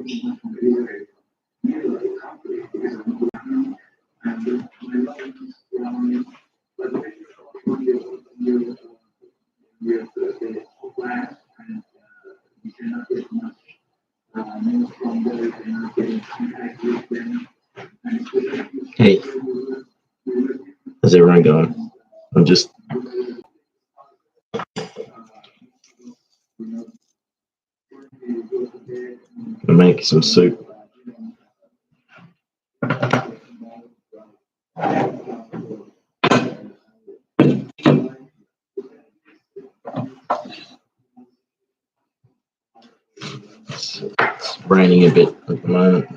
Hey, how's everyone going? I'm just gonna make some soup. It's raining a bit at the moment.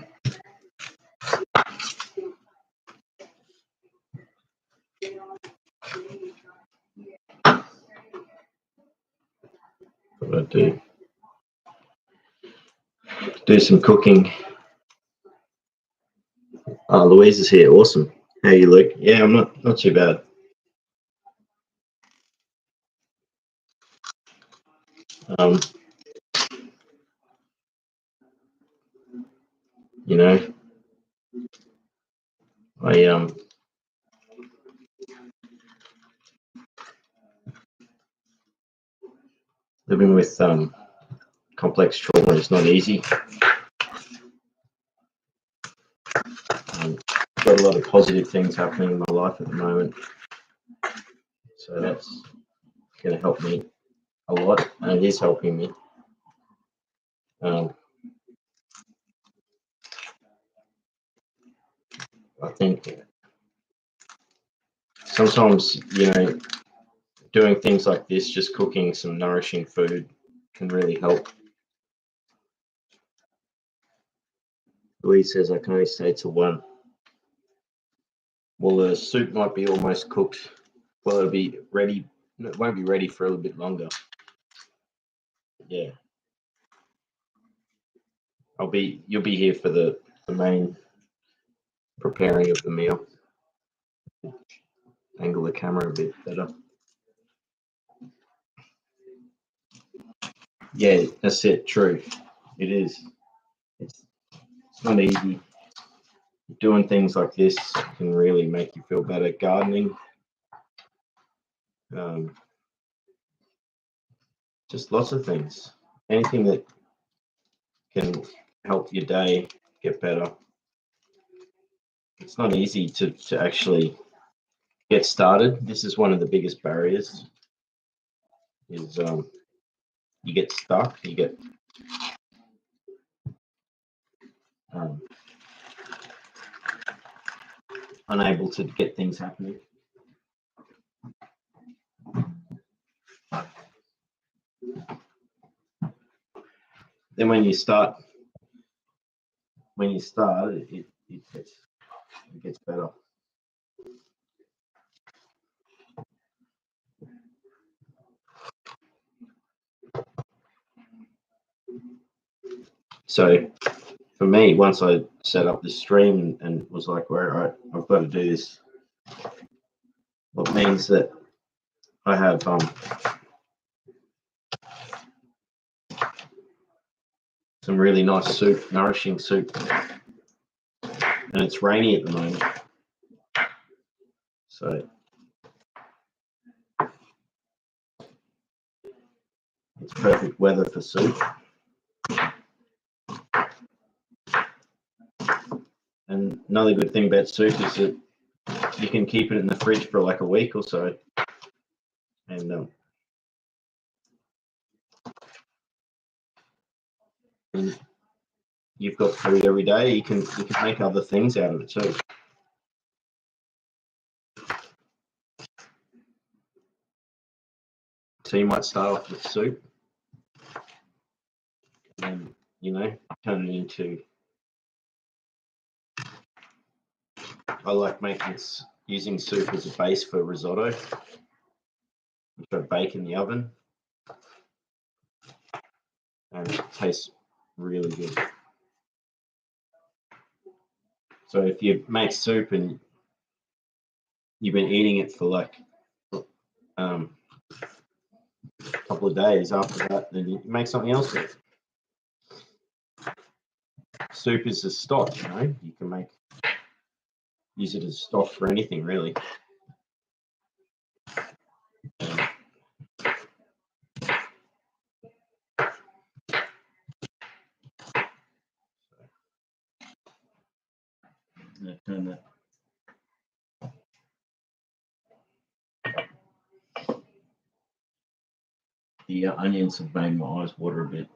What I do some cooking. Louise is here. Awesome. How are you, Luke? Yeah, I'm not too bad. You know, I living with complex trauma is not easy. Got a lot of positive things happening in my life at the moment, so that's going to help me a lot, and it is helping me. I think sometimes, doing things like this, just cooking some nourishing food, can really help. Louise says I can only stay till 1. Well, the soup might be almost cooked. Well, it'll be ready. It won't be ready for a little bit longer. Yeah. You'll be here for the main preparing of the meal. Angle the camera a bit better. Yeah, that's it. True. It is. It's not easy. Doing things like this can really make you feel better. Gardening, just lots of things. Anything that can help your day get better. It's not easy to actually get started. This is one of the biggest barriers. Is you get stuck. You get unable to get things happening. Then when you start, it gets better. So for me, once I set up this stream and was like, well, all right, I've got to do this. What means that I have some really nice soup, nourishing soup, and it's rainy at the moment, so it's perfect weather for soup. And another good thing about soup is that you can keep it in the fridge for like a week or so, and you've got food every day. You can make other things out of it too. So you might start off with soup, and turn it into. I like using soup as a base for risotto, which I bake in the oven, and it tastes really good. So if you make soup and you've been eating it for like a couple of days after that, then you make something else with it. soup is a stock, you know. You can use it as stock for anything, really. Turn that. The onions have made my eyes water a bit.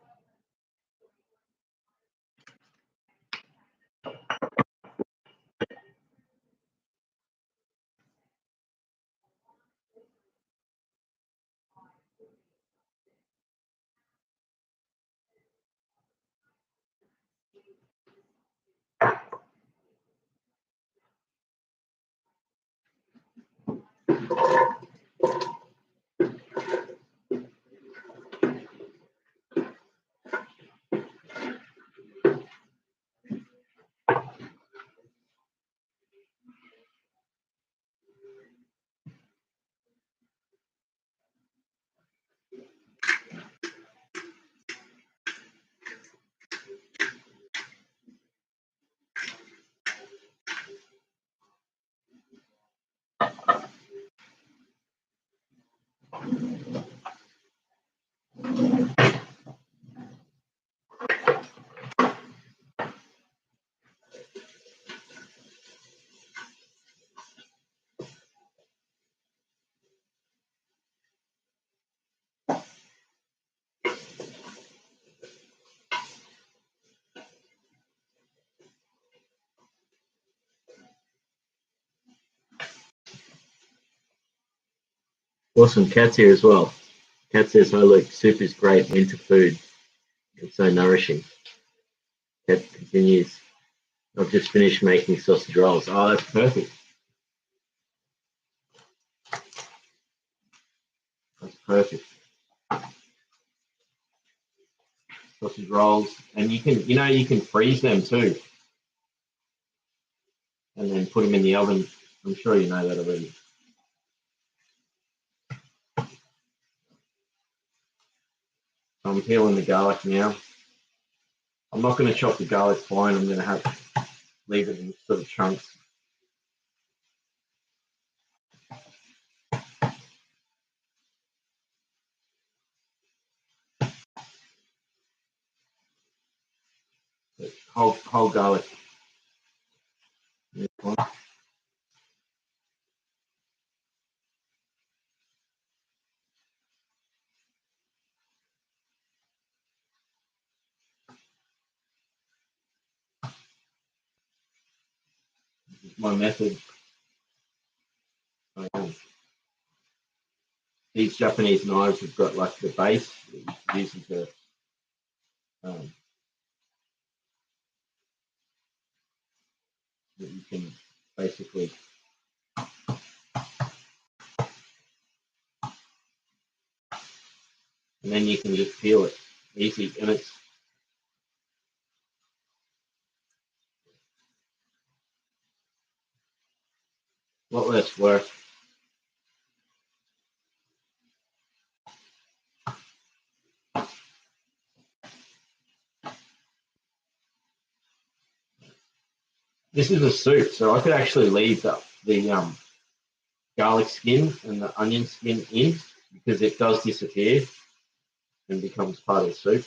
Awesome, Cat's here as well. Cat says, "Hi Luke, soup is great winter food. It's so nourishing." Cat continues, "I've just finished making sausage rolls." Oh, that's perfect. That's perfect. Sausage rolls, and you can freeze them too, and then put them in the oven. I'm sure you know that already. I'm peeling the garlic now. I'm not going to chop the garlic fine. I'm going to leave it in sort of chunks. Whole garlic. This is my method. These Japanese knives have got like the base that you use as a that you can basically and then you can just peel it easy, and it's a lot less work. This is a soup, so I could actually leave the garlic skin and the onion skin in because it does disappear and becomes part of the soup.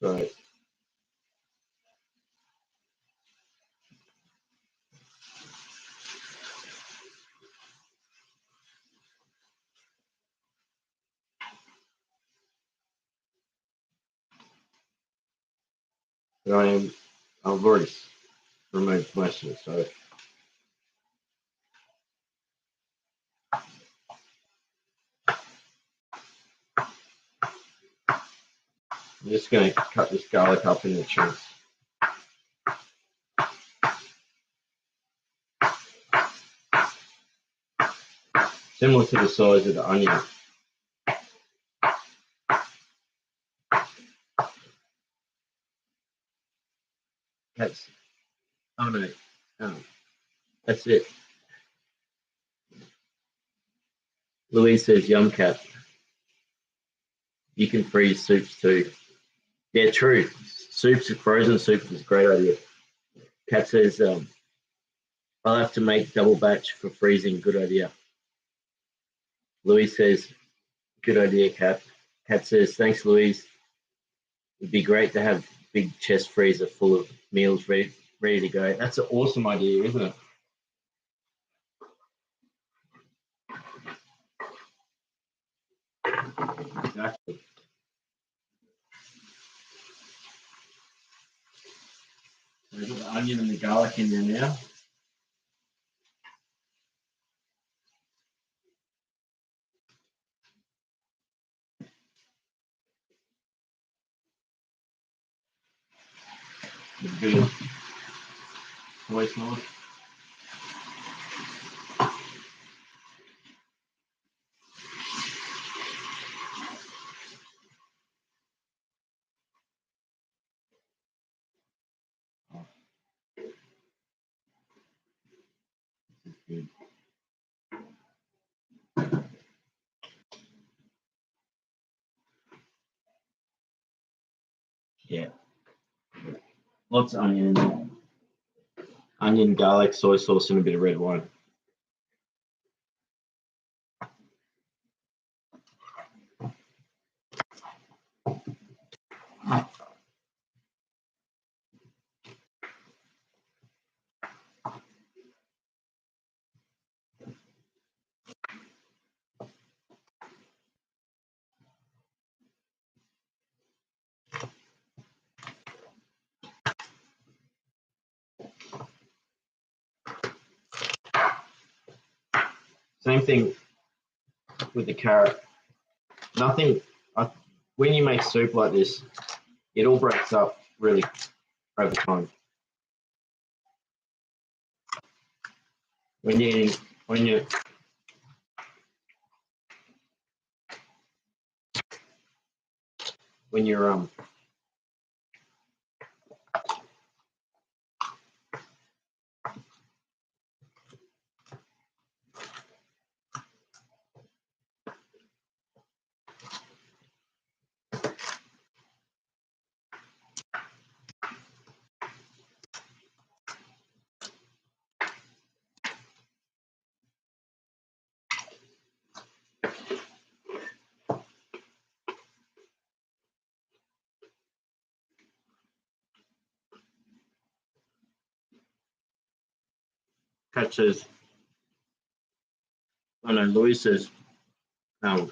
So I've already removed most of it. So I'm just going to cut this garlic up into chunks. Similar to the size of the onion. That's it. Louise says, "Yum, Cat. You can freeze soups too." Yeah, true. soups, frozen soup is a great idea. Kat says, I'll have to make double batch for freezing. Good idea. Louise says, good idea, Kat. Kat says, thanks, Louise. It'd be great to have big chest freezer full of meals ready to go. That's an awesome idea, isn't it? Exactly. So we've got the onion and the garlic in there now. With a bit of soy sauce. Good. Yeah. Lots of onion in there. Onion, garlic, soy sauce, and a bit of red wine. Same thing with the carrot. Nothing, when you make soup like this, it all breaks up really over time. When you're catches, I know Louise says, we're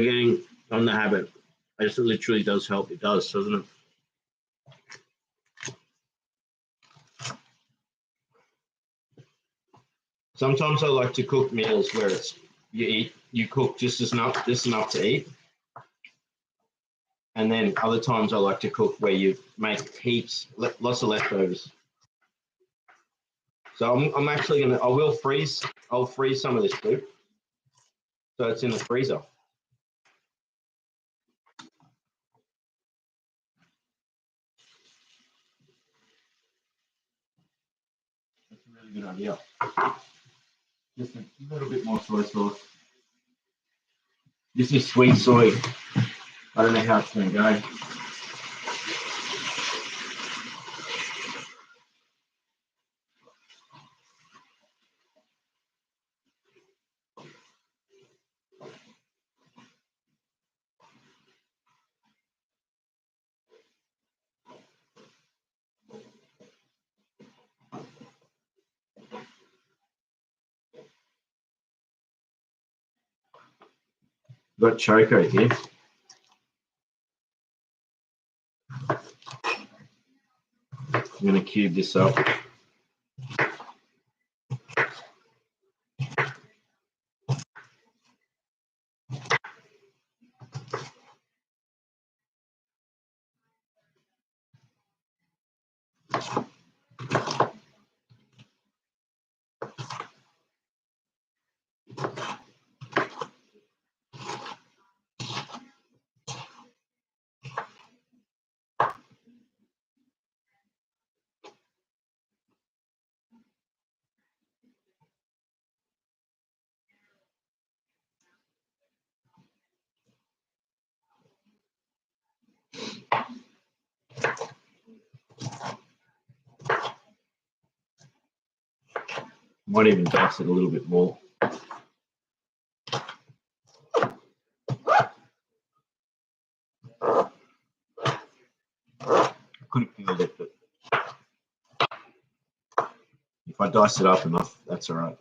getting on the habit. It literally does help. It does, doesn't it? Sometimes I like to cook meals where it's you cook just enough to eat, and then other times I like to cook where you make heaps, lots of leftovers. So I'm actually I'll freeze some of this soup, so it's in the freezer. That's a really good idea. Just a little bit more soy sauce. This is sweet soy. I don't know how it's going to go. Got choco here. I'm going to cube this up. Might even dice it a little bit more. I couldn't feel it, but if I dice it up enough, that's all right.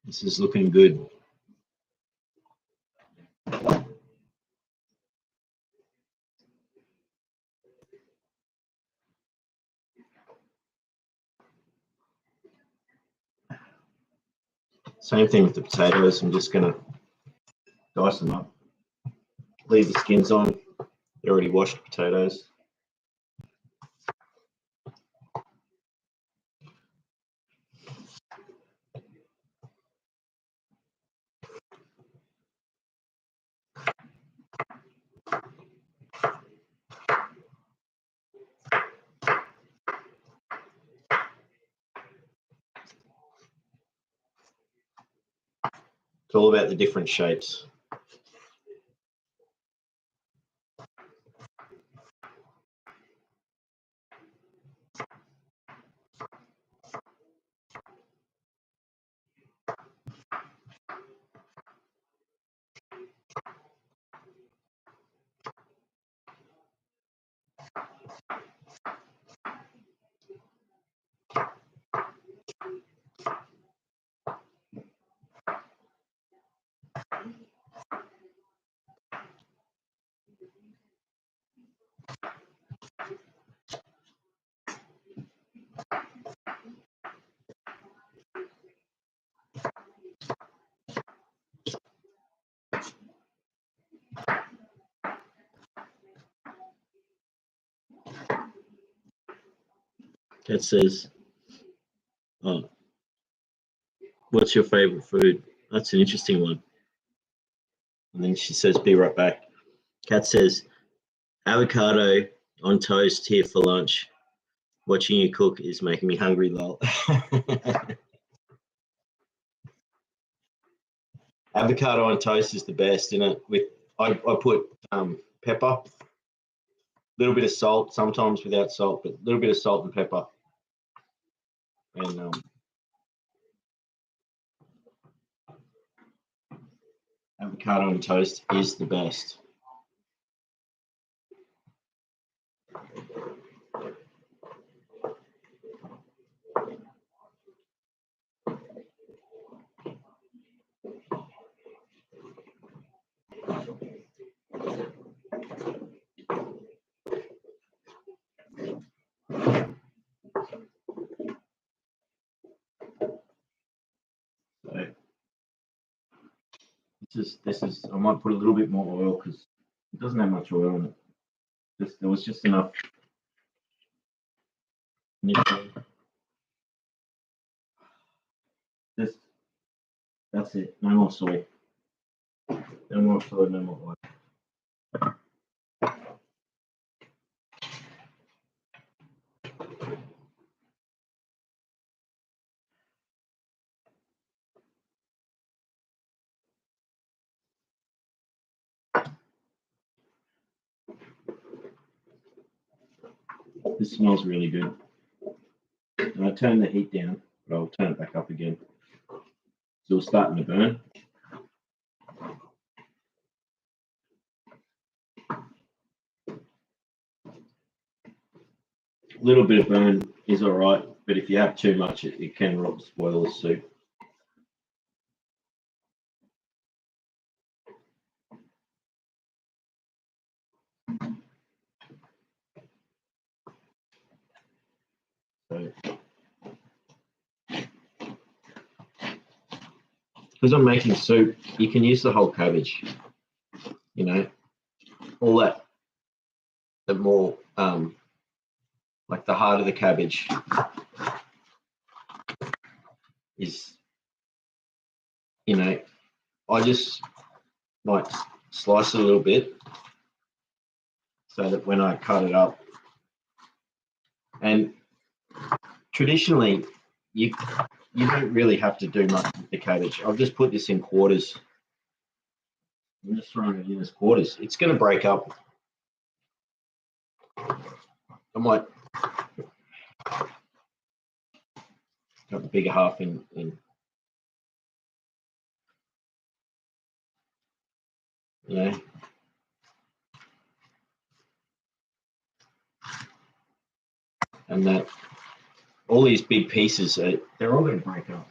This is looking good. Same thing with the potatoes. I'm just going to dice them up. Leave the skins on. They're already washed potatoes. It's all about the different shapes. Kat says, oh, what's your favorite food? That's an interesting one. And then she says, be right back. Kat says, avocado on toast here for lunch. Watching you cook is making me hungry, lol. Avocado on toast is the best, isn't it? I put pepper, a little bit of salt, sometimes without salt, but a little bit of salt and pepper. And avocado on toast is the best. So this is I might put a little bit more oil because it doesn't have much oil in it. There was just enough. That's it. No more soy. No more soy. No more oil. This smells really good. And I turn the heat down, but I'll turn it back up again. So it's starting to burn. A little bit of burn is all right, but if you have too much, it can spoil the soup. So, because I'm making soup, you can use the whole cabbage. You know, all that, the more like the heart of the cabbage. is, you know, I just might slice it a little bit so that when I cut it up, and traditionally you don't really have to do much with the cabbage. I'll just put this in quarters. I'm just throwing it in as quarters. It's going to break up. I might cut the bigger half in. You know, and that all these big pieces, they're all going to break up.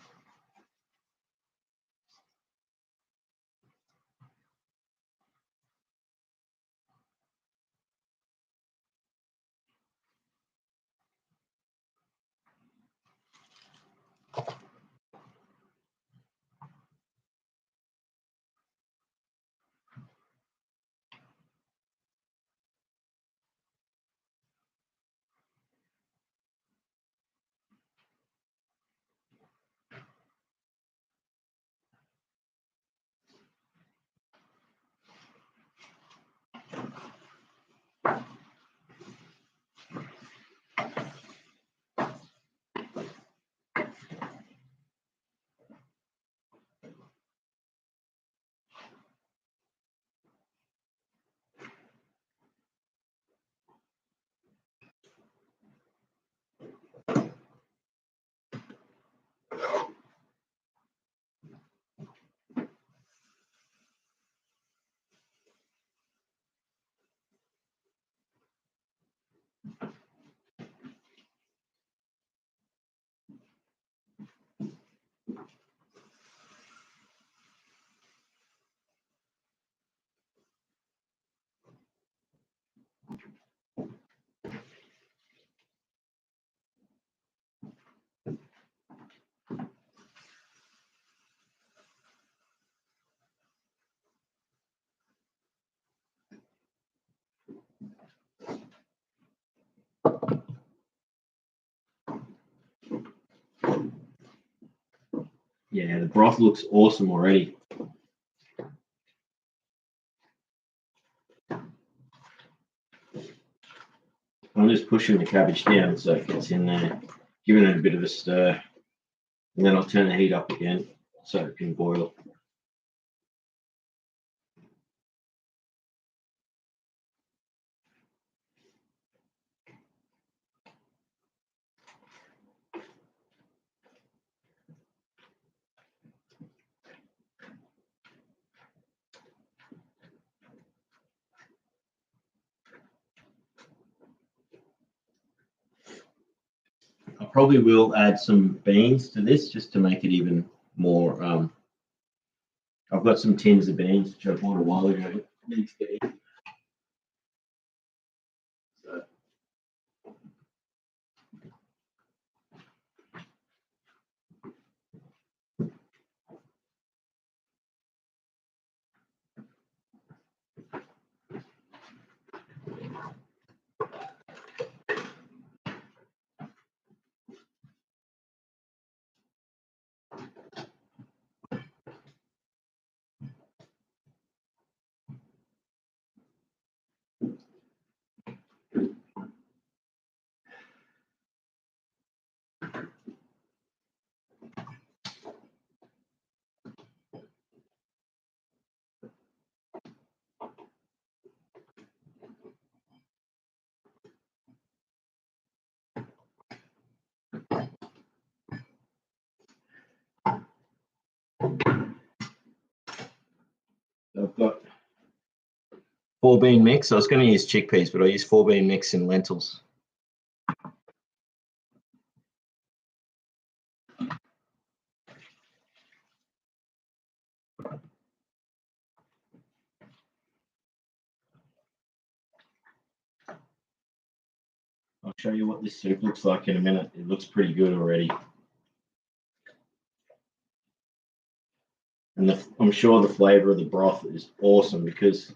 Yeah, the broth looks awesome already. I'm just pushing the cabbage down so it gets in there, giving it a bit of a stir, and then I'll turn the heat up again so it can boil. I probably will add some beans to this just to make it even more. I've got some tins of beans which I bought a while ago. Needs to eat. So. I've got 4-bean mix. I was going to use chickpeas, but I use 4-bean mix in lentils. I'll show you what this soup looks like in a minute. It looks pretty good already. And I'm sure the flavor of the broth is awesome because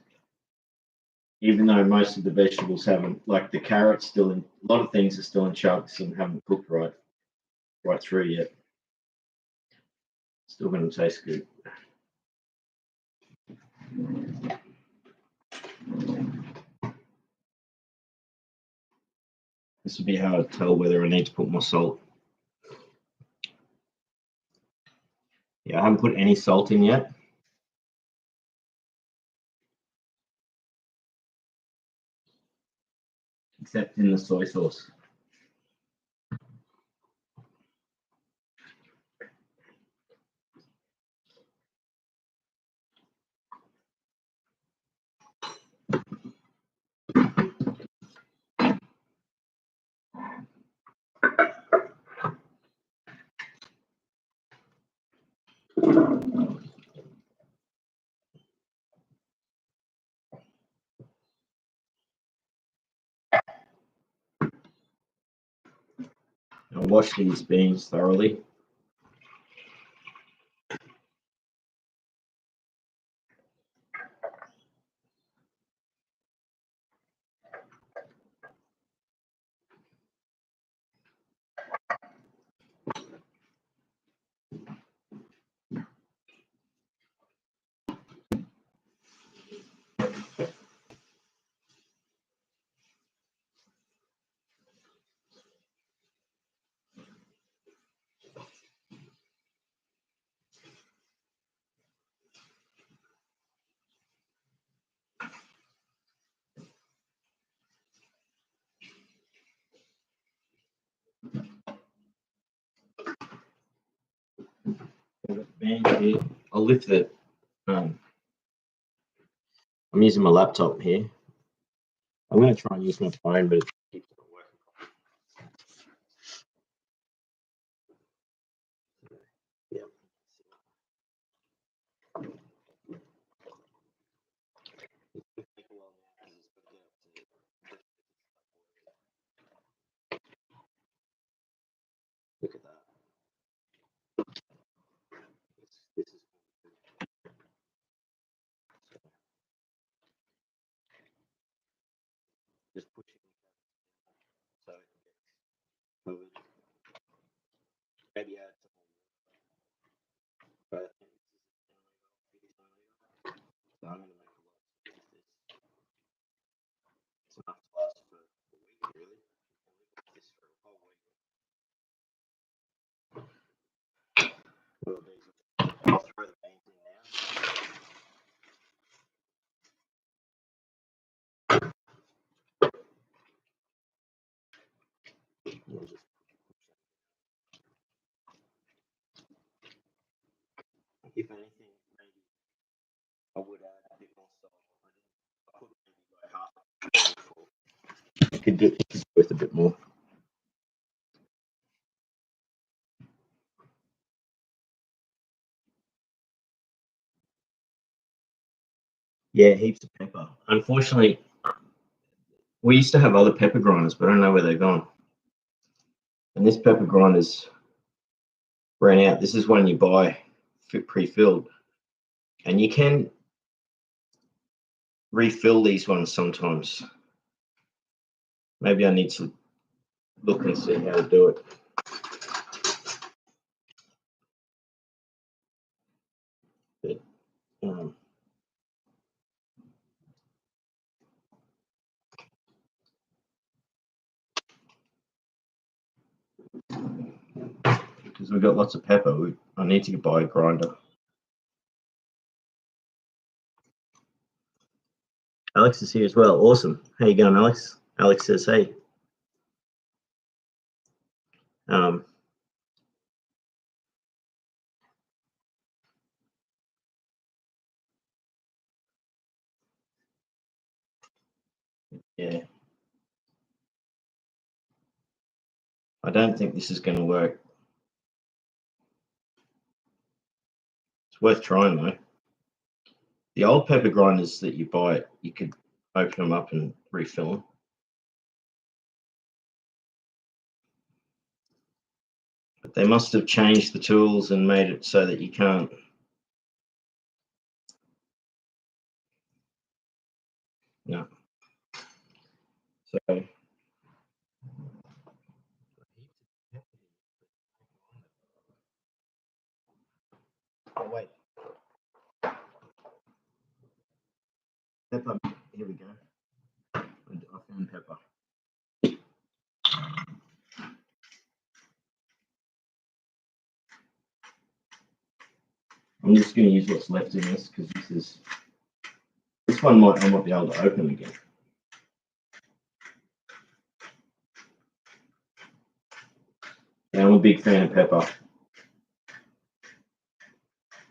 even though most of the vegetables haven't, like the carrots still in, a lot of things are still in chunks and haven't cooked right through yet. Still going to taste good. This would be how I tell whether I need to put more salt. Yeah, I haven't put any salt in yet. Except in the soy sauce. I'll wash these beans thoroughly. Here. I'll lift it. I'm using my laptop here. I'm going to try and use my phone, but it keeps not working. Yeah. Look at that. This is just pushing so it gets covered. Maybe add some more, but I think this is so I'm going to make a lot of this. It's enough to last for a week, really. This for a whole week. I'll throw the beans in now. We'll just if anything, maybe I would add a bit more salt. I put maybe like half a spoonful. Could do with a bit more. Yeah, heaps of pepper. Unfortunately, we used to have other pepper grinders, but I don't know where they're gone. And this pepper grinder's ran out. This is one you buy pre-filled, and you can refill these ones sometimes. Maybe I need to look and see how to do it. But, because we've got lots of pepper, I need to buy a grinder. Alex is here as well. Awesome. How you going, Alex? Alex says, hey. Yeah. I don't think this is going to work. It's worth trying though. The old pepper grinders that you buy, you could open them up and refill them. But they must have changed the tools and made it so that you can't. No. So Pepper. Here we go. I found pepper. I'm just going to use what's left in this because this one I might be able to open again. Yeah, I'm a big fan of pepper.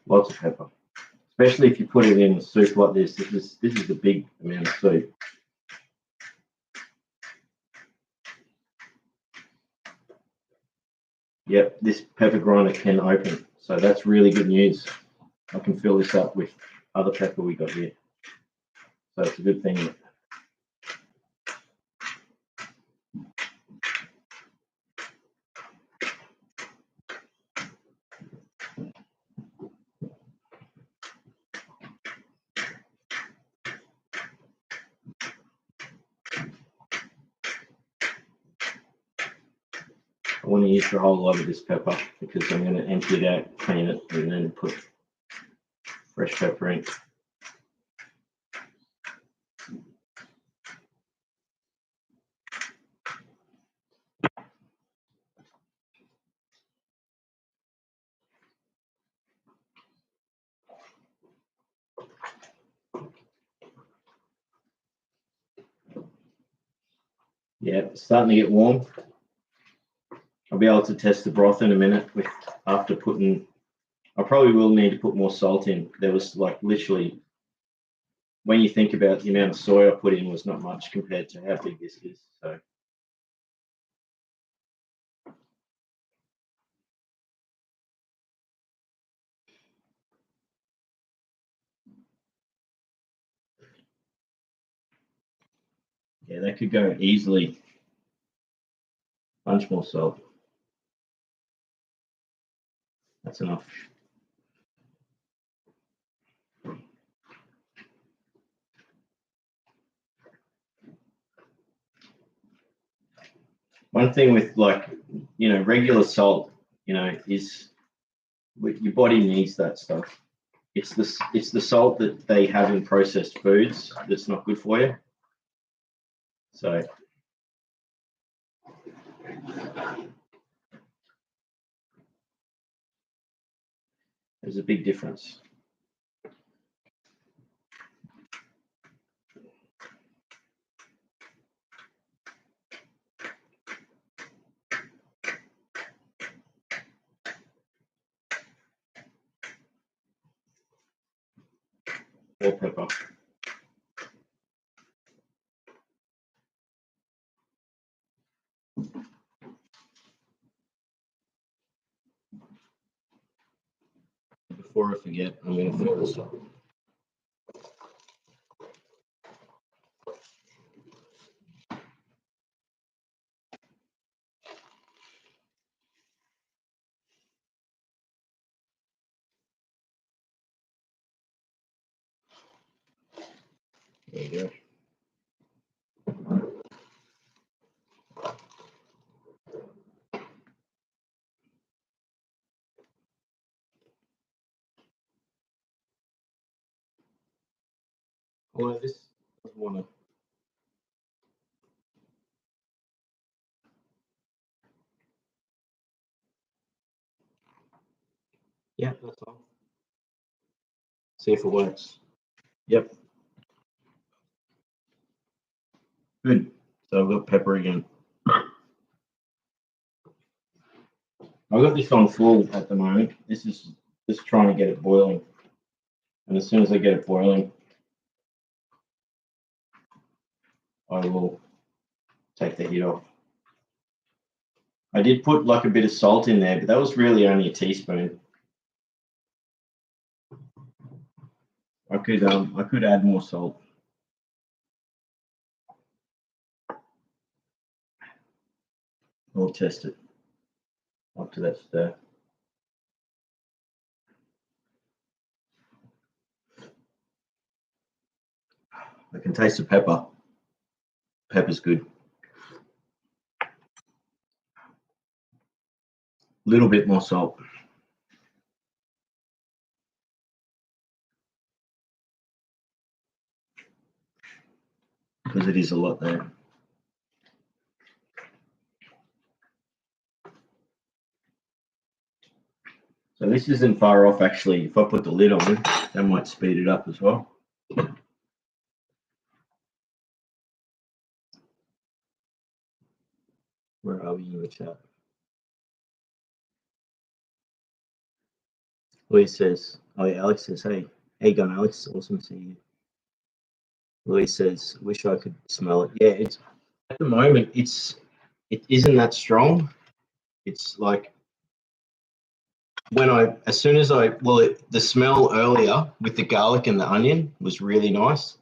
Lots of pepper, especially if you put it in soup like this. This is a big amount of soup. Yep, this pepper grinder can open, so that's really good news. I can fill this up with other pepper we got here, so it's a good thing. I want to use the whole lot of this pepper because I'm going to empty it out, clean it, and then put fresh pepper in. Yeah, it's starting to get warm. I'll be able to test the broth in a minute after putting. I probably will need to put more salt in. There was like literally, when you think about the amount of soy I put in, was not much compared to how big this is. So. Yeah, that could go easily. Bunch more salt. That's enough. One thing with regular salt, is your body needs that stuff. It's the salt that they have in processed foods that's not good for you. So there's a big difference. More pepper. Before I forget, I'm going to fill this up. There you go. Well, this doesn't want to. Yeah, that's all. See if it works. Yep. Good. So I've got pepper again. I've got this on full at the moment. This is just trying to get it boiling. And as soon as I get it boiling, I will take the heat off. I did put like a bit of salt in there, but that was really only a teaspoon. I could add more salt. I'll test it after that stir. I can taste the pepper. Pepper's good. A little bit more salt. because it is a lot there. So this isn't far off actually. If I put the lid on it, that might speed it up as well. Where are we in the chat? Louise says, oh yeah, Alex says, hey you going, Alex? Awesome to see you. Louise says, wish I could smell it. Yeah, it's at the moment it isn't that strong. It's like when the smell earlier with the garlic and the onion was really nice.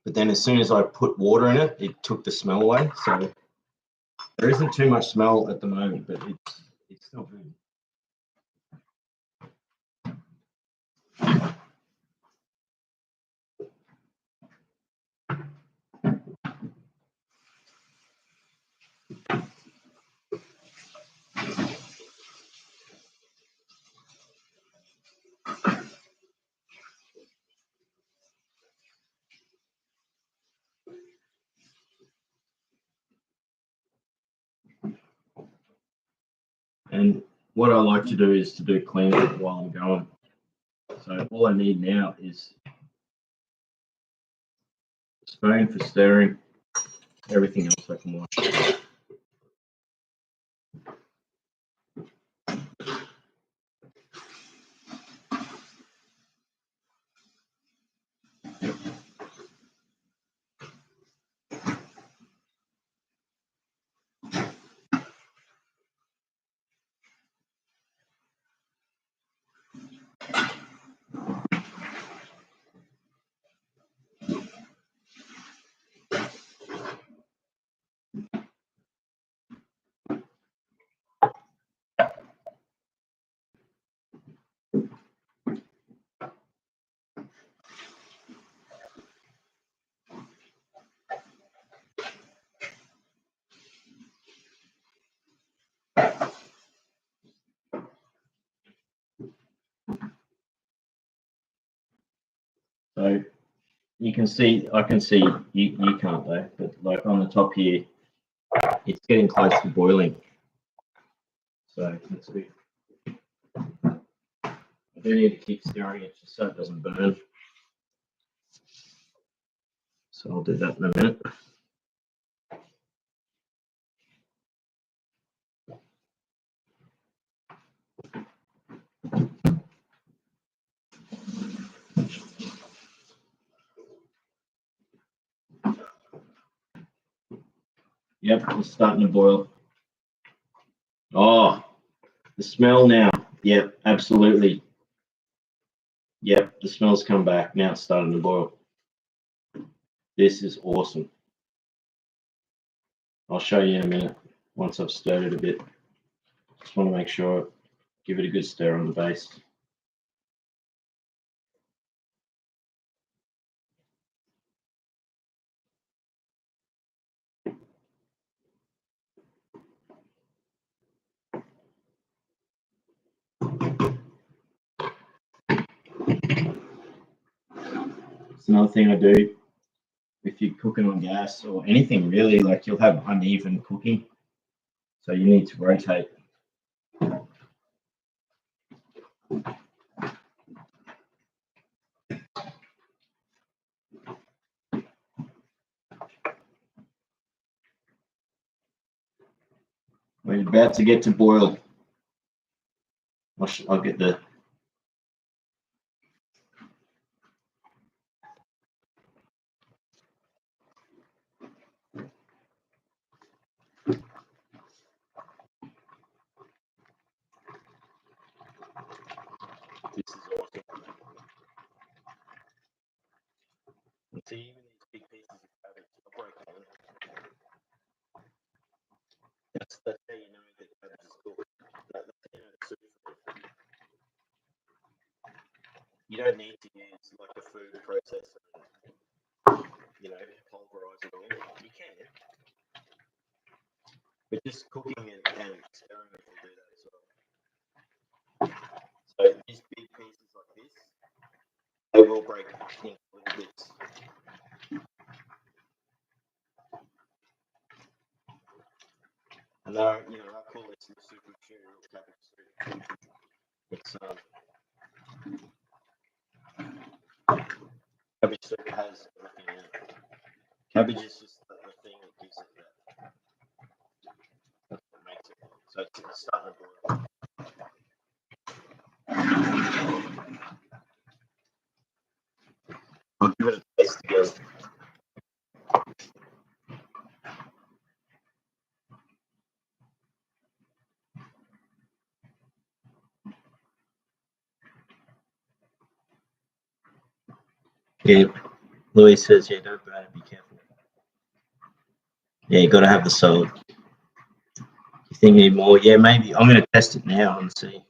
But then as soon as I put water in it, it took the smell away. So there isn't too much smell at the moment, but it's still good. And what I like to do is to do cleanup while I'm going. So all I need now is a spoon for stirring. Everything else I can wash. So you can see, I can see, you can't though, but like on the top here, it's getting close to boiling. So that's good. I do need to keep stirring it just so it doesn't burn. So I'll do that in a minute. Yep, it's starting to boil. Oh, the smell now. Yep, absolutely. Yep, the smell's come back. Now it's starting to boil. This is awesome. I'll show you in a minute once I've stirred it a bit. Just want to make sure, give it a good stir on the base. It's another thing I do if you're cooking on gas or anything really, like you'll have uneven cooking. So you need to rotate. We're about to get to boil. I'll get the This is awesome. And see, even these big pieces of cabbage, I'll break them. That's how you know that cabbage is cooked. That's how you know it's soup. You don't need to use like a food processor, pulverize it all. You can, but just cooking and stirring it will do that as well. So these big pieces like this, they will break into little bits. And I call this the super cereal cabbage soup. It's cabbage soup has everything in it. Cabbage is just the thing that gives it that. That's what makes it. So it's starting to boil. I'll give it a taste again. Yeah, Louise says, yeah, don't burn it, be careful. Yeah, you got to have the salt. You think you need more? Yeah, maybe. I'm going to test it now and see.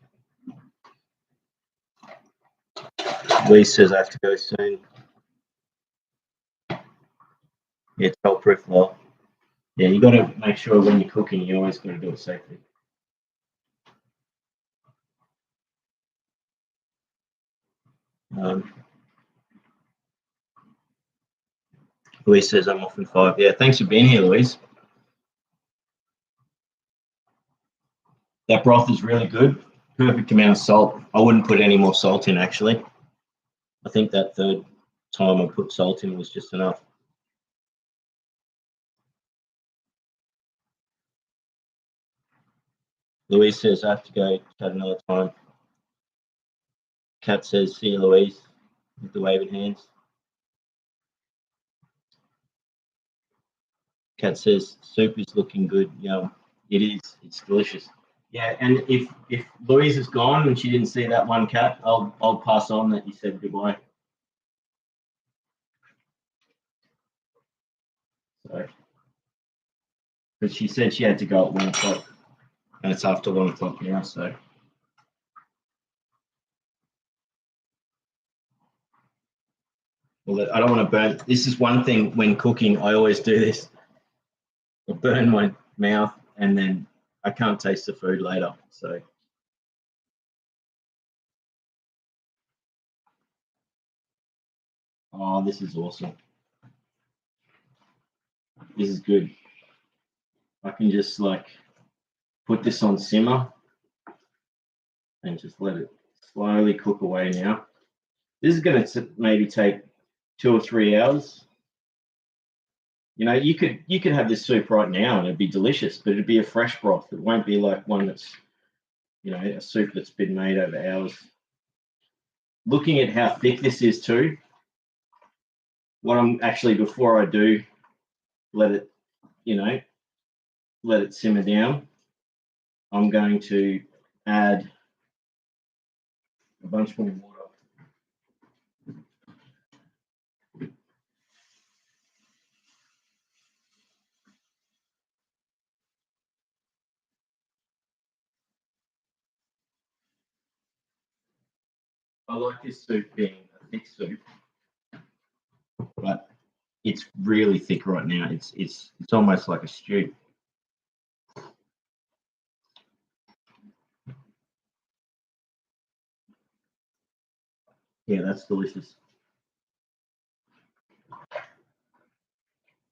Louise says I have to go soon. Yeah, child-proof law. Yeah, you got to make sure when you're cooking, you always got to do it safely. Louise says I'm off in 5. Yeah, thanks for being here, Louise. That broth is really good. Perfect amount of salt. I wouldn't put any more salt in, actually. I think that third time I put salt in was just enough. Louise says I have to go at another time. Kat says, see you, Louise, with the waving hands. Kat says, soup is looking good. Yum. It is. It's delicious. Yeah, and if Louise is gone and she didn't see that one, Kat, I'll pass on that you said goodbye. So, but she said she had to go at 1 o'clock, and it's after 1 o'clock now. So, well, I don't want to burn. This is one thing when cooking. I always do this. I burn my mouth, and then I can't taste the food later. So. Oh, this is awesome. This is good. I can just like put this on simmer and just let it slowly cook away now. This is going to maybe take 2 or 3 hours. You know, you could have this soup right now and it'd be delicious, but it'd be a fresh broth. It won't be like one that's, a soup that's been made over hours. Looking at how thick this is too, what I'm actually, before I do let it, let it simmer down, I'm going to add a bunch more water. I like this soup being a thick soup, but it's really thick right now. It's almost like a stew. Yeah, that's delicious.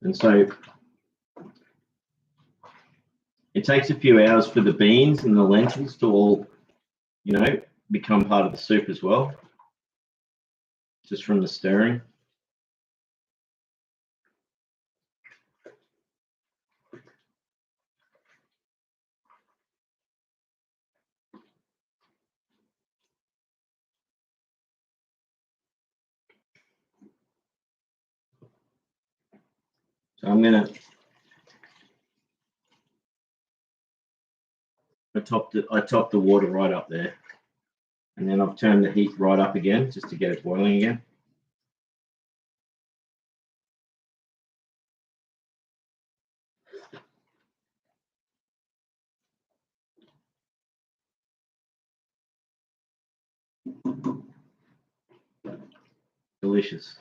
And so it takes a few hours for the beans and the lentils to all, become part of the soup as well, just from the stirring. So I topped the water right up there, and then I've turned the heat right up again just to get it boiling again. Delicious.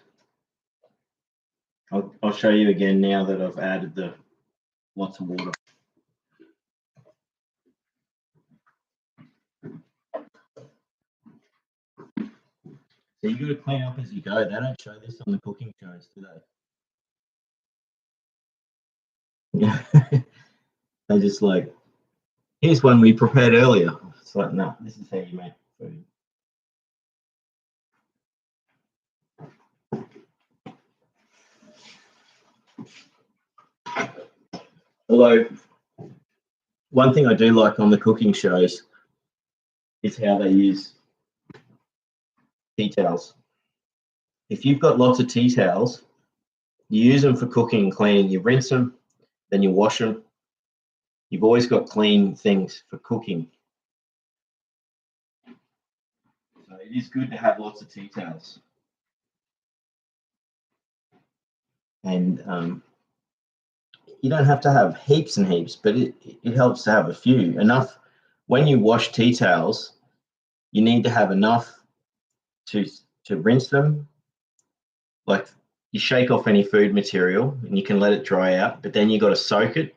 I'll show you again now that I've added the lots of water. So you got to clean up as you go. They don't show this on the cooking shows, do they? Yeah. They just like Here's one we prepared earlier. It's like, no, this is how you make food. Although, one thing I do like on the cooking shows is how they use tea towels. If you've got lots of tea towels, you use them for cooking and cleaning. You rinse them, then you wash them. You've always got clean things for cooking. So it is good to have lots of tea towels. And you don't have to have heaps and heaps, but it helps to have a few. Enough. When you wash tea towels, you need to have enough to rinse them. Like, you shake off any food material and you can let it dry out, but then you got to soak it,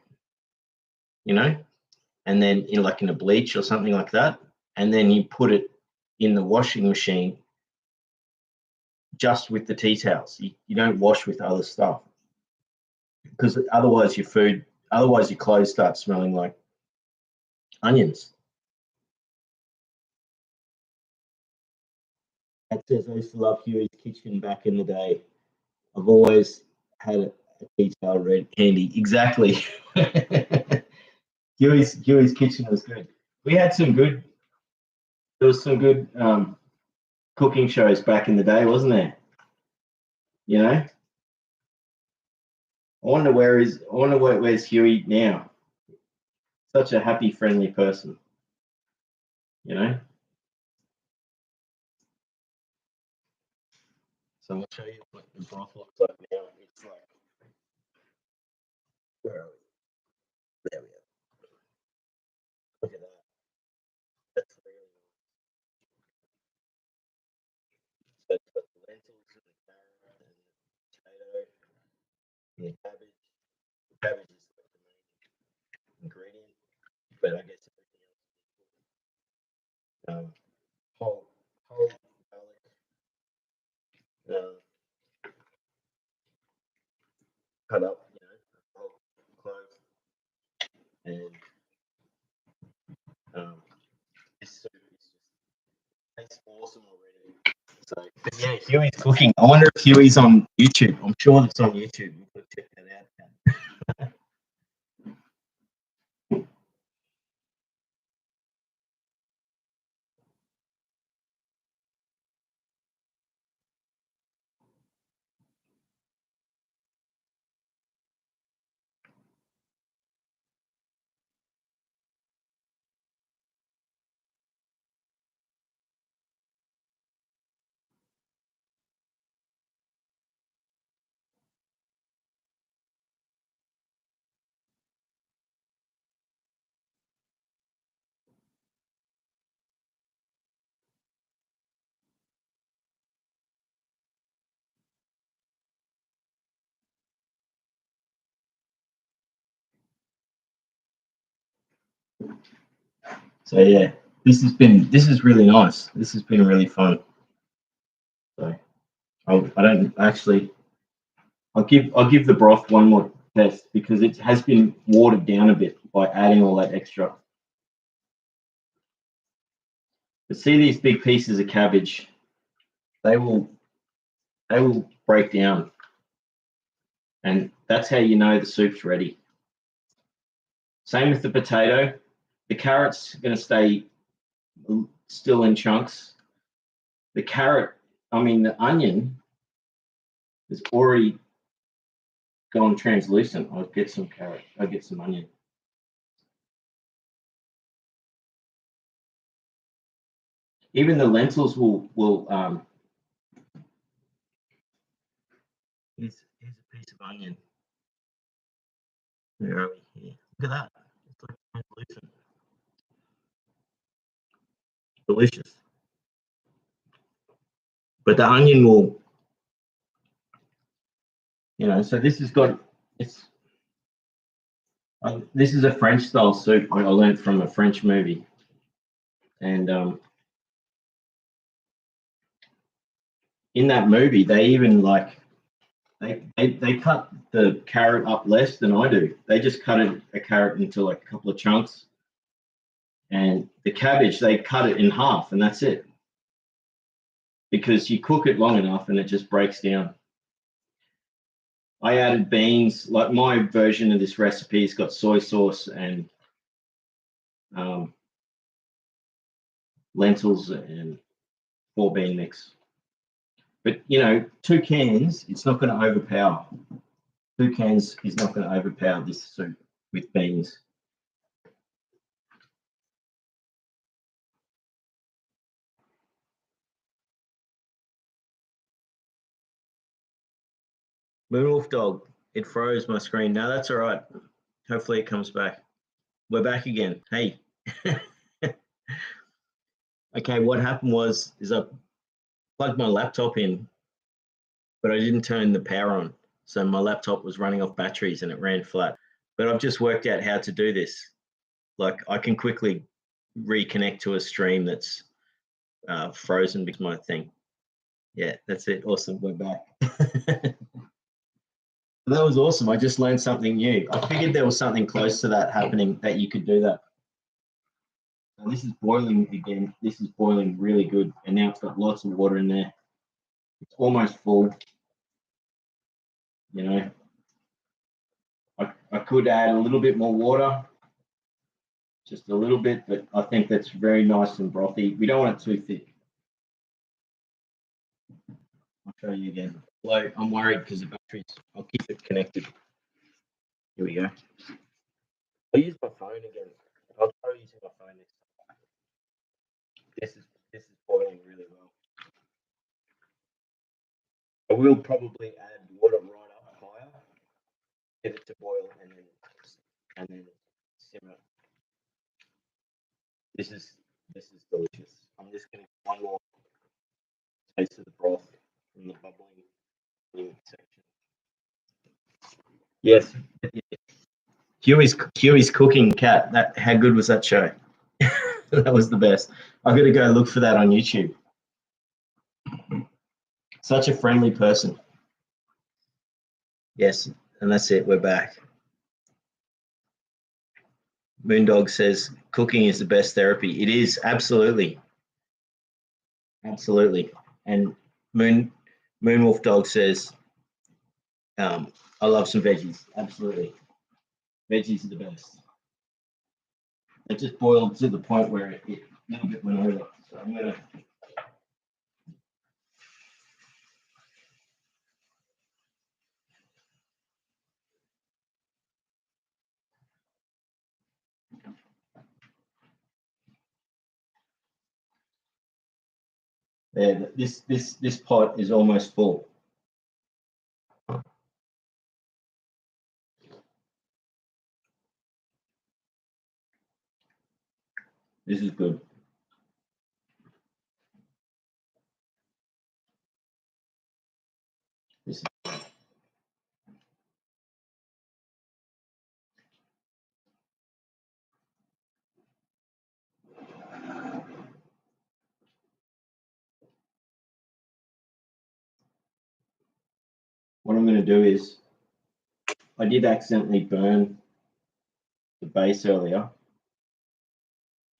you know, and then in a bleach or something like that, and then you put it in the washing machine just with the tea towels. You don't wash with other stuff, because otherwise your clothes start smelling like onions. That says, I used to love Huey's kitchen back in the day. I've always had a tea towel handy. Exactly. Huey's kitchen was good. We had there was some good cooking shows back in the day, wasn't there? You know? I wonder where's Huey now. Such a happy, friendly person. You know? So I'll show you what the broth looks like now. It's like, where are we? There we are. Look at that. That's really nice. So it's got the lentils and the carrot and the potato and the cabbage. The cabbage is like the main ingredient, but I guess everything else is equal. Whole garlic, cut up, whole clove, and this soup is just tastes awesome already. So, but yeah, Huey's cooking. I wonder if Huey's on YouTube. I'm sure it's on YouTube. We've got to check that out. So yeah, this is really nice. This has been really fun. So I don't actually. I'll give the broth one more test, because it has been watered down a bit by adding all that extra. But see these big pieces of cabbage, they will break down, and that's how you know the soup's ready. Same with the potato. The carrot's going to stay still in chunks. The onion is already gone translucent. I'll get some carrot. I'll get some onion. Even the lentils will. Here's a piece of onion. Where are we here? Look at that. It's like translucent. Delicious. But the onion will, so this has got, this is a French style soup I learned from a French movie. And in that movie, they even they cut the carrot up less than I do. They just cut a carrot into like a couple of chunks, And the cabbage, they cut it in half and that's it. Because you cook it long enough and it just breaks down. I added beans, like my version of this recipe's got soy sauce and lentils and 4-bean mix. But, you know, 2 cans, it's not going to overpower. 2 cans is not going to overpower this soup with beans. Moonwolf dog, it froze my screen. No, that's all right. Hopefully it comes back. We're back again. Hey. Okay, what happened is I plugged my laptop in, but I didn't turn the power on. So my laptop was running off batteries and it ran flat. But I've just worked out how to do this. Like I can quickly reconnect to a stream that's frozen because my thing. Yeah, that's it. Awesome. We're back. That was awesome. I just learned something new. I figured there was something close to that happening that you could do that. So this is boiling again. This is boiling really good. And now it's got lots of water in there. It's almost full. You know, I could add a little bit more water, just a little bit, but I think that's very nice and brothy. We don't want it too thick. I'll show you again. Like, I'm worried because the batteries, I'll keep it connected. Here we go. I'll use my phone again. I'll try using my phone next time. This is boiling really well. I will probably add water right up higher, get it to boil, and then simmer. This is delicious. I'm just gonna get one more taste of the broth from the bubbling section. Yes. Huey's cooking cat. That how good was that show? That was the best. I've got to go look for that on YouTube. Such a friendly person. Yes, and that's it. We're back. Moondog says cooking is the best therapy. It is absolutely, absolutely. And Moonwolf Dog says, I love some veggies. Absolutely, veggies are the best. It just boiled to the point where it a little bit went over. So I'm gonna. Yeah, this pot is almost full. This is good. This is what I'm going to do is, I did accidentally burn the base earlier.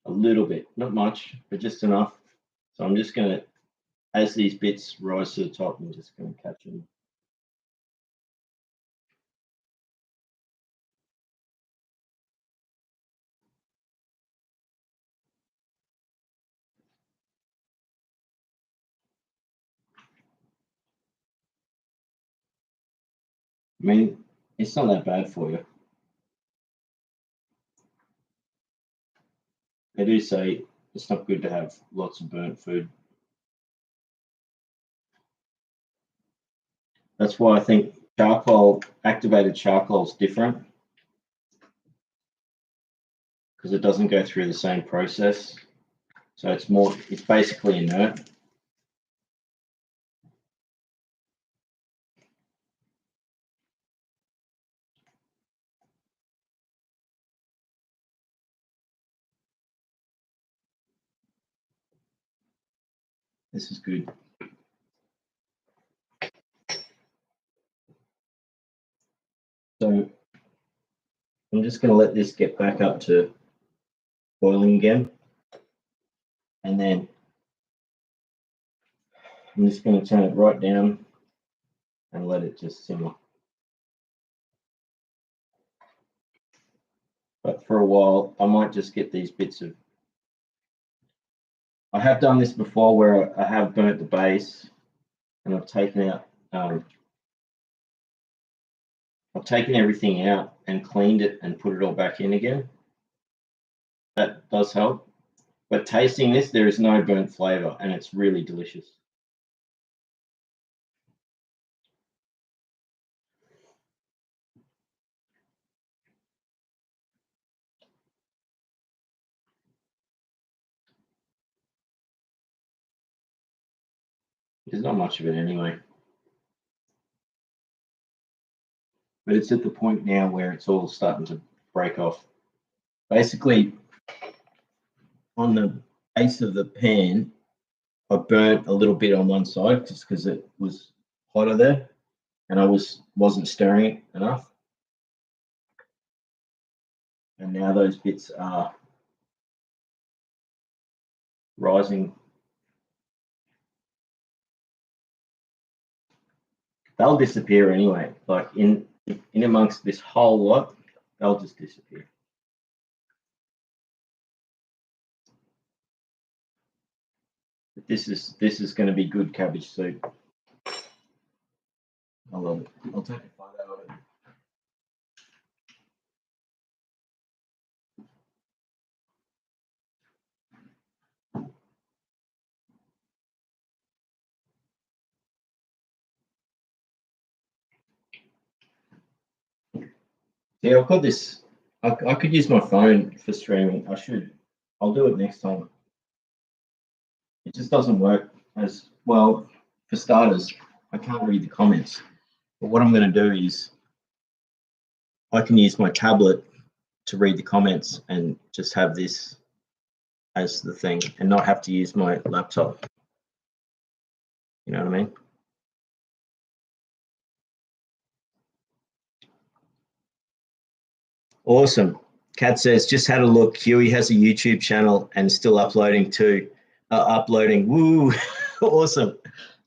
A little bit, not much, but just enough. So I'm just going to, as these bits rise to the top, I'm just going to catch them. I mean, it's not that bad for you. They do say it's not good to have lots of burnt food. That's why I think charcoal, activated charcoal is different, because it doesn't go through the same process. So it's basically inert. This is good. So I'm just going to let this get back up to boiling again. And then I'm just going to turn it right down and let it just simmer. But for a while, I might just get these bits of. I have done this before where I have burnt the base and I've taken out. I've taken everything out and cleaned it and put it all back in again. That does help. But tasting this, there is no burnt flavor and it's really delicious. There's not much of it anyway. But it's at the point now where it's all starting to break off. Basically, on the base of the pan, I burnt a little bit on one side just because it was hotter there and I wasn't stirring it enough. And now those bits are rising. They'll disappear anyway. Like in amongst this whole lot, they'll just disappear. But this is going to be good cabbage soup. I love it. I'll take a photo of it. Yeah, I've got this. I could use my phone for streaming. I'll do it next time. It just doesn't work as well. For starters, I can't read the comments. But what I'm going to do is I can use my tablet to read the comments and just have this as the thing and not have to use my laptop. You know what I mean? Awesome. Kat says, just had a look. Huey has a YouTube channel and still uploading too. Uploading. Woo. Awesome.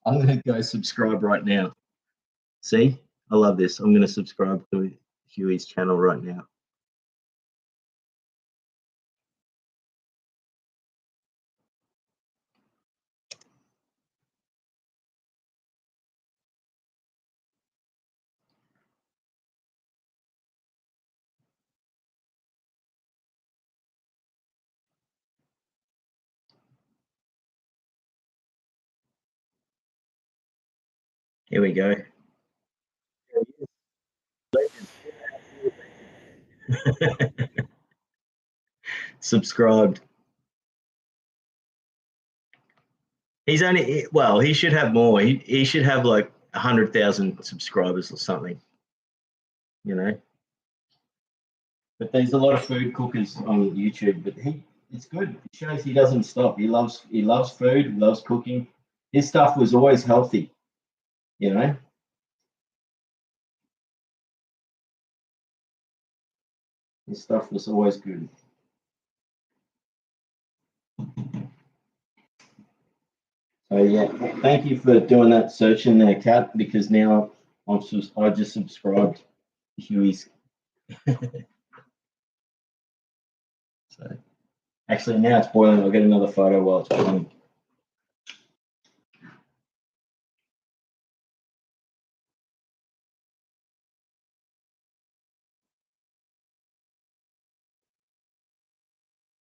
I'm going to go subscribe right now. See? I love this. I'm going to subscribe to Huey's channel right now. Here we go. Subscribed. He's only, well, he should have more. He should have like 100,000 subscribers or something, you know. But there's a lot of food cookers on YouTube, but it's good. It shows he doesn't stop. He loves food, he loves cooking. His stuff was always healthy, you know. His stuff was always good. So yeah, thank you for doing that search in there, Kat, because now I just subscribed to Huey's. So actually now it's boiling. I'll get another photo while it's boiling.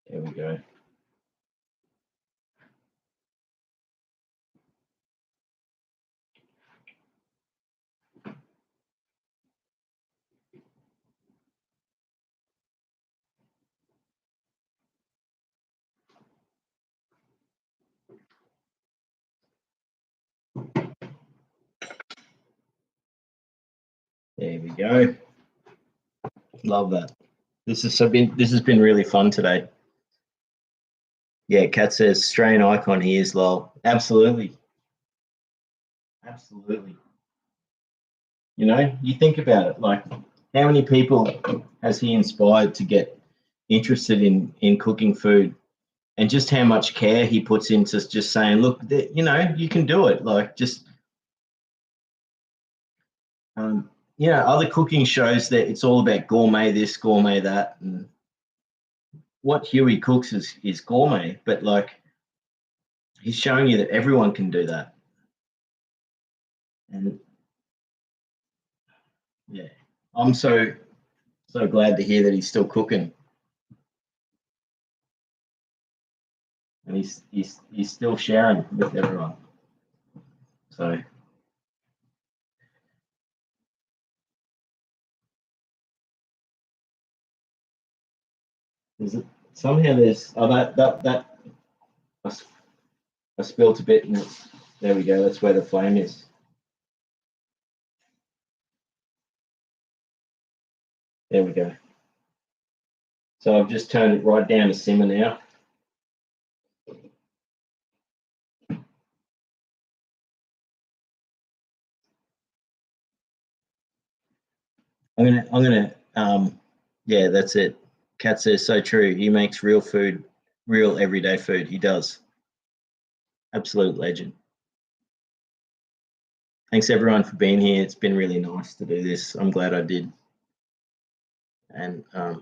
There we go. There we go. Love that. This has been really fun today. Yeah, Kat says Australian icon. He is lol. Absolutely. Absolutely. You know, you think about it, like how many people has he inspired to get interested in cooking food, and just how much care he puts into just saying, look, you know, you can do it. Like, just, you know, other cooking shows that it's all about gourmet this, gourmet that, and what Huey cooks is gourmet, but like, he's showing you that everyone can do that. And yeah, I'm so glad to hear that he's still cooking, and he's still sharing with everyone. So somehow there's that I spilt a bit, and there we go. That's where the flame is. There we go. So I've just turned it right down to simmer now. I'm gonna yeah, that's it. Kat says so true. He makes real food, real everyday food. He does. Absolute legend. Thanks everyone for being here. It's been really nice to do this. I'm glad I did. And I've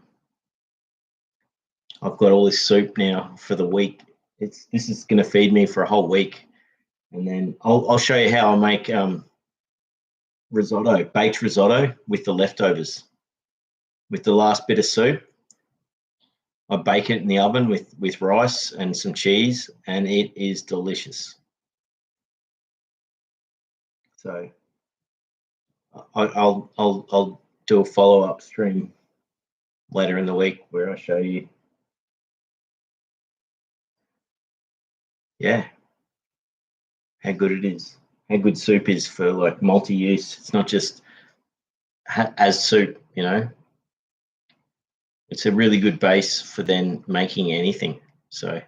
got all this soup now for the week. This is going to feed me for a whole week, and then I'll show you how I make risotto, baked risotto with the leftovers. With the last bit of soup, I bake it in the oven with rice and some cheese, and it is delicious. So I'll do a follow-up stream later in the week where I show you. Yeah, how good it is. How good soup is for like multi-use. It's not just as soup, you know. It's a really good base for then making anything. So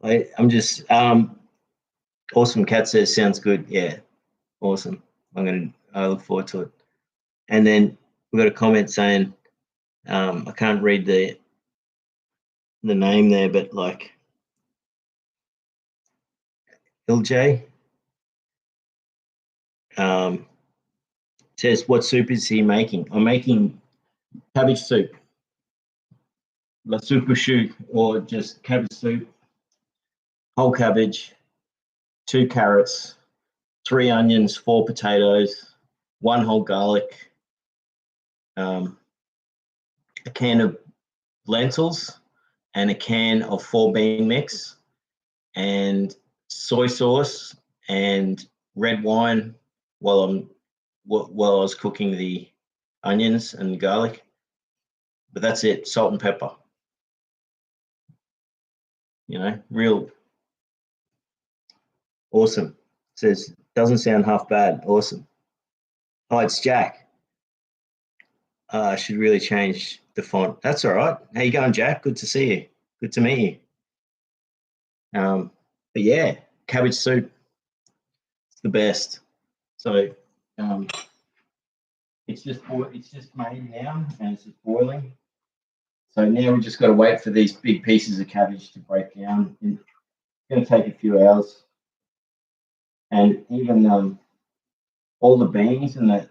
I'm just awesome. Cat says sounds good. Yeah, awesome. I look forward to it. And then we got a comment saying I can't read the name there, but like LJ says, what soup is he making? I'm making cabbage soup, la soupe au choux, or just cabbage soup, whole cabbage, 2 carrots, 3 onions, 4 potatoes, 1 whole garlic, a can of lentils, and a can of 4 bean mix, and soy sauce and red wine while I was cooking the onions and the garlic. But that's it, salt and pepper. You know, real awesome. Says doesn't sound half bad. Awesome. Oh, it's Jack. I should really change the font. That's all right. How you going, Jack? Good to see you. Good to meet you. But yeah, cabbage soup. It's the best. So it's just made now and it's just boiling. So now we just got to wait for these big pieces of cabbage to break down. It's going to take a few hours. And even all the beans and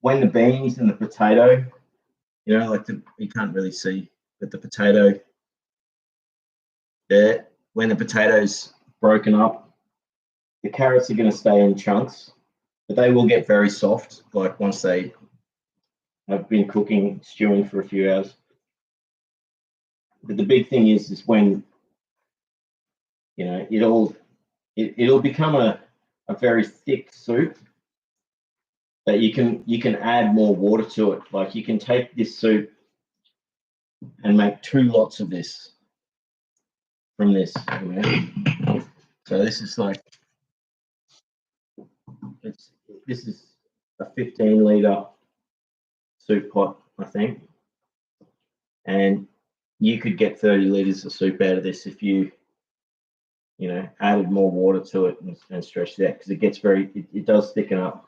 when the beans and the potato, you know, like you can't really see, but the potato there, when the potato's broken up, the carrots are going to stay in chunks, but they will get very soft, like once they have been cooking, stewing for a few hours. But the big thing is when, you know, it'll become a very thick soup that you can add more water to it. Like you can take this soup and make 2 lots of this from this. You know? So this is like this is a 15-liter soup pot, I think, and you could get 30 liters of soup out of this if you added more water to it and stretched it out, because it gets it does thicken up.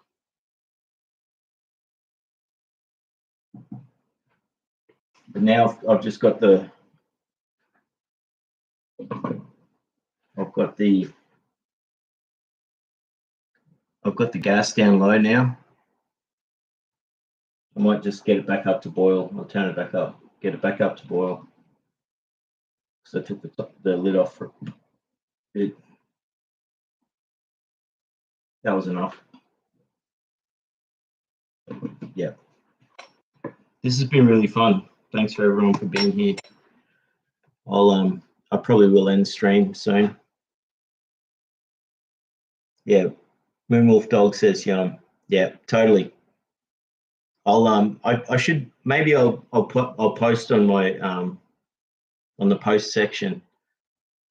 But now I've just got I've got the gas down low now. I might just get it back up to boil. I'll turn it back up, get it back up to boil. So I took the lid off for a bit. That was enough. Yeah. This has been really fun. Thanks for everyone for being here. I probably will end the stream soon. Yeah. Moonwolf Dog says yum. Yeah, totally. I should, maybe I'll post on my on the post section,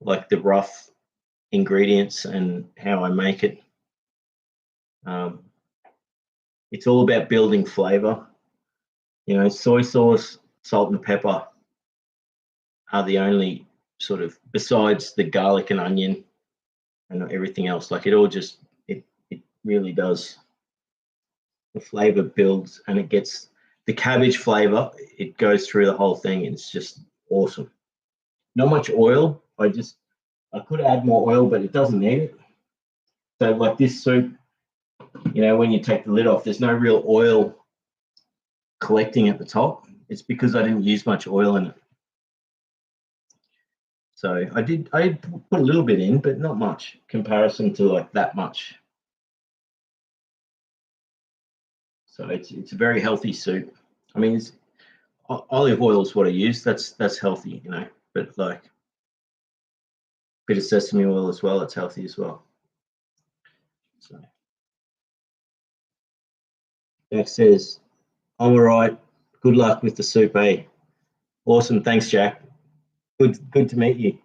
like the rough ingredients and how I make it. It's all about building flavor. Soy sauce, salt and pepper are the only sort of, besides the garlic and onion and everything else, like it all just, it really does. The flavor builds, and it gets the cabbage flavor, it goes through the whole thing, and it's just awesome. Not much oil. I could add more oil, but it doesn't need it. So like this soup, when you take the lid off, there's no real oil collecting at the top. It's because I didn't use much oil in it. So I put a little bit in, but not much comparison to like that much. So it's a very healthy soup. I mean, olive oil is what I use. That's healthy, but like a bit of sesame oil as well, it's healthy as well. So Jack says, I'm all right. Good luck with the soup, eh? Awesome. Thanks, Jack. Good to meet you.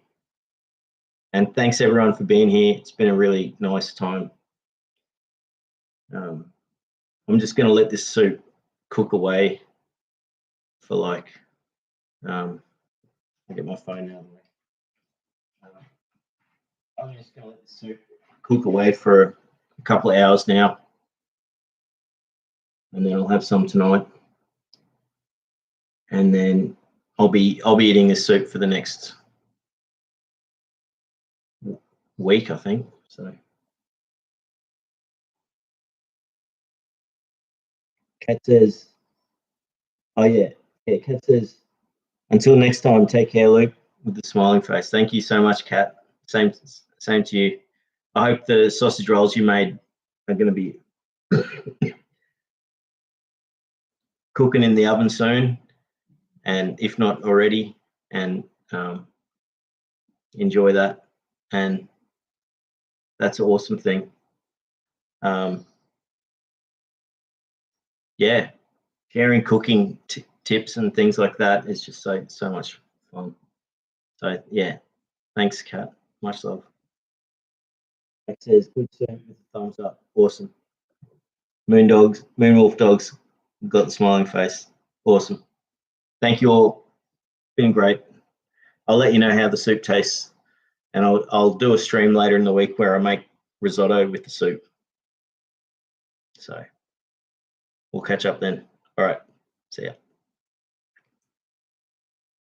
And thanks everyone for being here. It's been a really nice time. I'm just going to let this soup cook away for like, I'll get my phone out of the way. I'm just going to let the soup cook away for a couple of hours now, and then I'll have some tonight, and then I'll be eating this soup for the next week, I think. So Kat says, oh yeah, Kat says, until next time, take care, Luke, with the smiling face. Thank you so much, Kat. Same to you. I hope the sausage rolls you made are going to be cooking in the oven soon, and if not already, and enjoy that. And that's an awesome thing. Yeah, sharing cooking tips and things like that is just so much fun. So yeah, thanks, Kat. Much love. It says good soup with a thumbs up. Awesome. Moonwolf Dogs got the smiling face. Awesome. Thank you all. Been great. I'll let you know how the soup tastes, and I'll do a stream later in the week where I make risotto with the soup. So we'll catch up then. All right. See ya.